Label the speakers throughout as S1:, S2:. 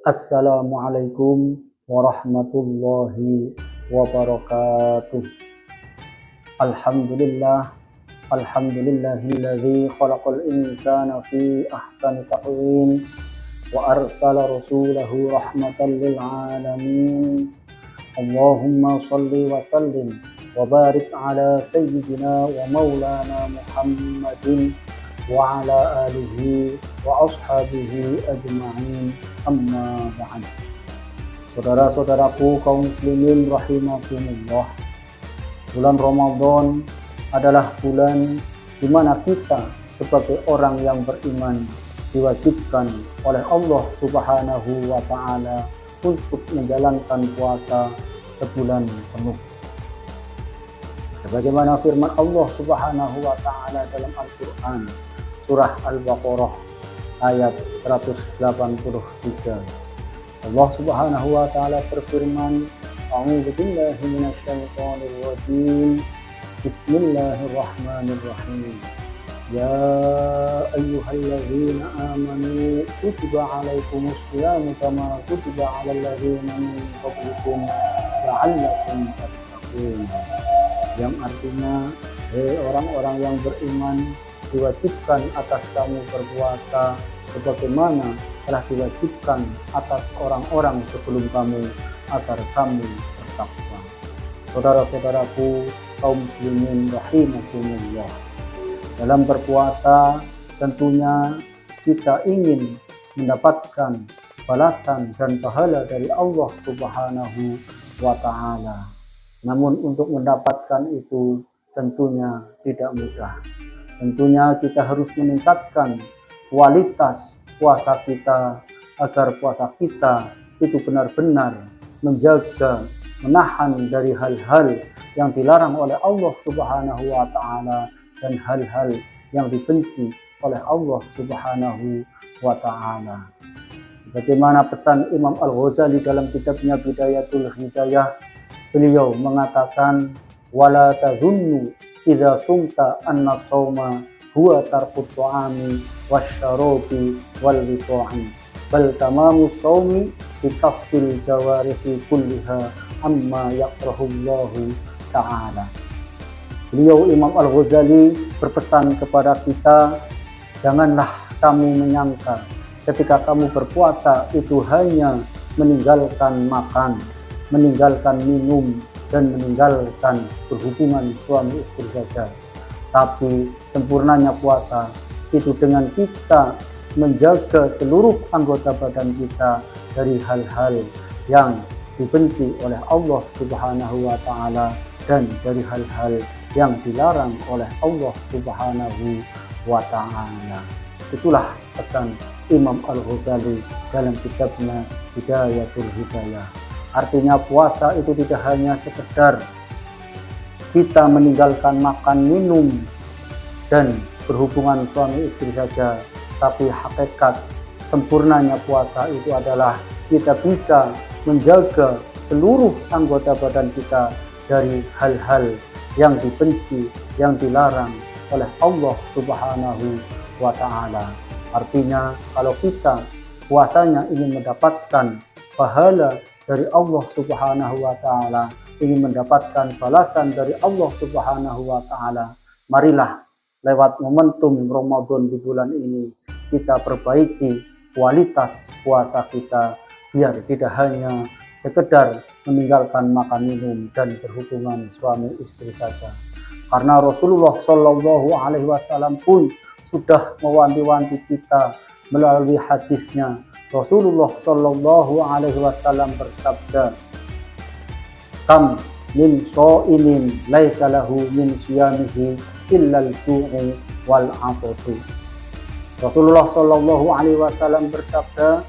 S1: Assalamualaikum warahmatullahi wabarakatuh. Alhamdulillah, alhamdulillahilladzi khalaqal insana fi ahsani taqwim wa arsala rasulahu rahmatan lil alamin. Allahumma shalli wa sallim wa barik ala sayyidina wa maulana Muhammadin wa ala alihi wa ashabihi ajma'in, amma ba'd. Saudara-saudaraku kaum muslimin rahimakumullah, bulan Ramadan adalah bulan di mana kita sebagai orang yang beriman diwajibkan oleh Allah Subhanahu wa taala untuk menjalankan puasa sebulan penuh. Sebagaimana firman Allah Subhanahu wa taala dalam Al-Qur'an surah Al-Baqarah ayat 183. Allah Subhanahu wa taala berfirman, A'udzu billahi minasyaitonir rajim. Bismillahirrahmanirrahim. Ya ayyuhalladzina amanu kutiba 'alaikumus shayamu kama kutiba 'alal ladzina min qablikum la'allakum tattaqun. Yang artinya, hei orang-orang yang beriman, diwajibkan atas kamu berpuasa sebagaimana telah diwajibkan atas orang-orang sebelum kamu agar kamu bertakwa. Saudara-saudaraku kaum muslimin rahimakumullah, dalam berpuasa tentunya kita ingin mendapatkan balasan dan pahala dari Allah Subhanahu wa taala. Namun untuk mendapatkan itu tentunya tidak mudah. Tentunya kita harus meningkatkan kualitas puasa kita agar puasa kita itu benar-benar menjaga, menahan dari hal-hal yang dilarang oleh Allah Subhanahu wa taala dan hal-hal yang dibenci oleh Allah Subhanahu wa taala. Bagaimana pesan Imam Al-Ghazali dalam kitabnya Bidayatul Hidayah, beliau mengatakan, wala tazunnu idza sumta anna shauma huwa tarkut ta'ami wasyarabi wal wita'i bal tamamu shaumi bi kafil jawarihi kulliha amma yakrahullahu ta'ala. Beliau Imam Al-Ghazali berpesan kepada kita, janganlah kamu menyangka ketika kamu berpuasa itu hanya meninggalkan makan, meninggalkan minum, dan meninggalkan berhubungan suami istri saja. Tapi sempurnanya puasa itu dengan kita menjaga seluruh anggota badan kita dari hal-hal yang dibenci oleh Allah Subhanahu wa taala dan dari hal-hal yang dilarang oleh Allah Subhanahu wa taala. Itulah pesan Imam Al-Ghazali dalam kitabnya Bidayatul Hidayah. Artinya puasa itu tidak hanya sekedar kita meninggalkan makan, minum, dan berhubungan suami istri saja, tapi hakikat sempurnanya puasa itu adalah kita bisa menjaga seluruh anggota badan kita dari hal-hal yang dibenci, yang dilarang oleh Allah Subhanahu wa taala. Artinya kalau kita puasanya ingin mendapatkan pahala dari Allah Subhanahu wa taala, ingin mendapatkan balasan dari Allah Subhanahu wa taala, marilah lewat momentum Ramadan di bulan ini kita perbaiki kualitas puasa kita biar tidak hanya sekedar meninggalkan makan minum dan berhubungan suami istri saja. Karena Rasulullah Shallallahu alaihi wasallam pun sudah mewanti-wanti kita melalui hadisnya. Rasulullah Shallallahu alaihi wasallam bersabda, kam min sha'imin laisa lahu min siyamihi illa al-ju'u wal 'atasu. Rasulullah Shallallahu alaihi wasallam bersabda,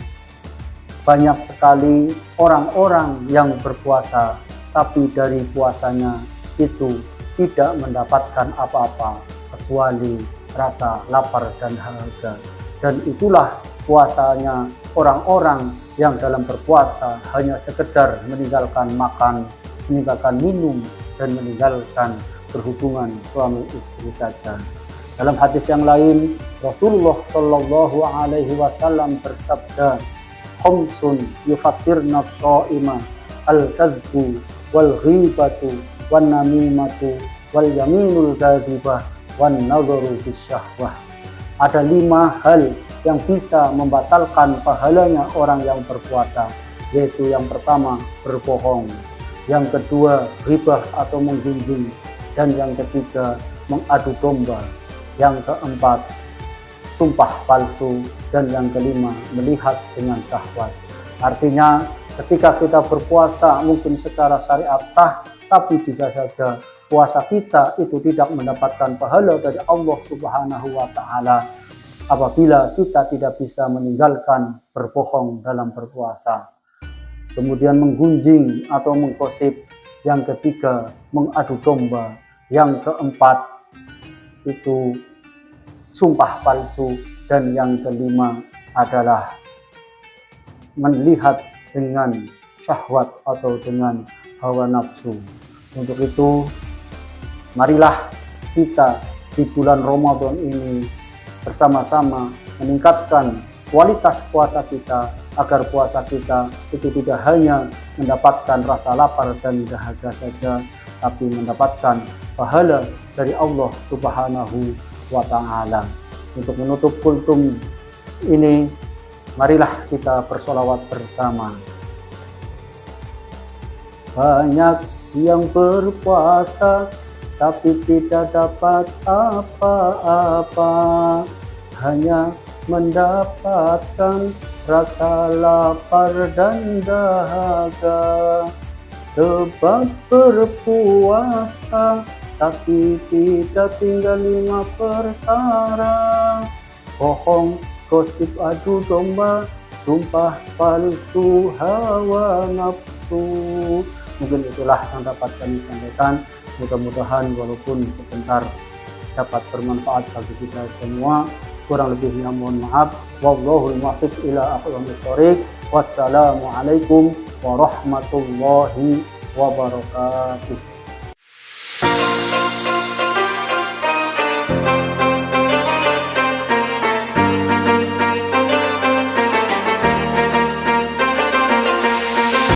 S1: banyak sekali orang-orang yang berpuasa tapi dari puasanya itu tidak mendapatkan apa-apa kecuali rasa lapar dan haus. Dan itulah puasanya orang-orang yang dalam berpuasa hanya sekedar meninggalkan makan, meninggalkan minum, dan meninggalkan berhubungan suami istri saja. Dalam hadis yang lain, Rasulullah Shallallahu alaihi wasallam bersabda, khamsun yufattirna shaima al-kadzbu wal ghibatu wan namimatu wal yaminul kadzibah wan nadharu bisyahwah. Ada 5 hal yang bisa membatalkan pahalanya orang yang berpuasa, yaitu yang pertama berbohong, yang kedua ghibah atau menggunjing, dan yang ketiga mengadu domba, yang keempat sumpah palsu, dan yang kelima melihat dengan syahwat. Artinya ketika kita berpuasa mungkin secara syariat sah, tapi bisa saja puasa kita itu tidak mendapatkan pahala dari Allah Subhanahu wa Ta'ala apabila kita tidak bisa meninggalkan berbohong dalam berpuasa. Kemudian menggunjing atau menggosip, yang ketiga mengadu domba, yang keempat itu sumpah palsu, dan yang kelima adalah melihat dengan syahwat atau dengan hawa nafsu. Untuk itu marilah kita di bulan Ramadan ini bersama-sama meningkatkan kualitas puasa kita, agar puasa kita itu tidak hanya mendapatkan rasa lapar dan dahaga saja, tapi mendapatkan pahala dari Allah Subhanahu wa Ta'ala. Untuk menutup kultum ini, marilah kita bersolawat bersama. Banyak yang berpuasa tapi tidak dapat apa-apa, hanya mendapatkan rasa lapar dan dahaga. Sebab berpuasa tapi tidak tinggal 5 perkara: bohong, gosip, adu domba, sumpah palsu, hawa nafsu. Mungkin itulah yang dapat kami sampaikan. Mudah-mudahan walaupun sebentar dapat bermanfaat bagi kita semua. Kurang lebihnya mohon maaf. Wallahul muwaffiq ila aqwamit thoriq. Wassalamualaikum warahmatullahi wabarakatuh.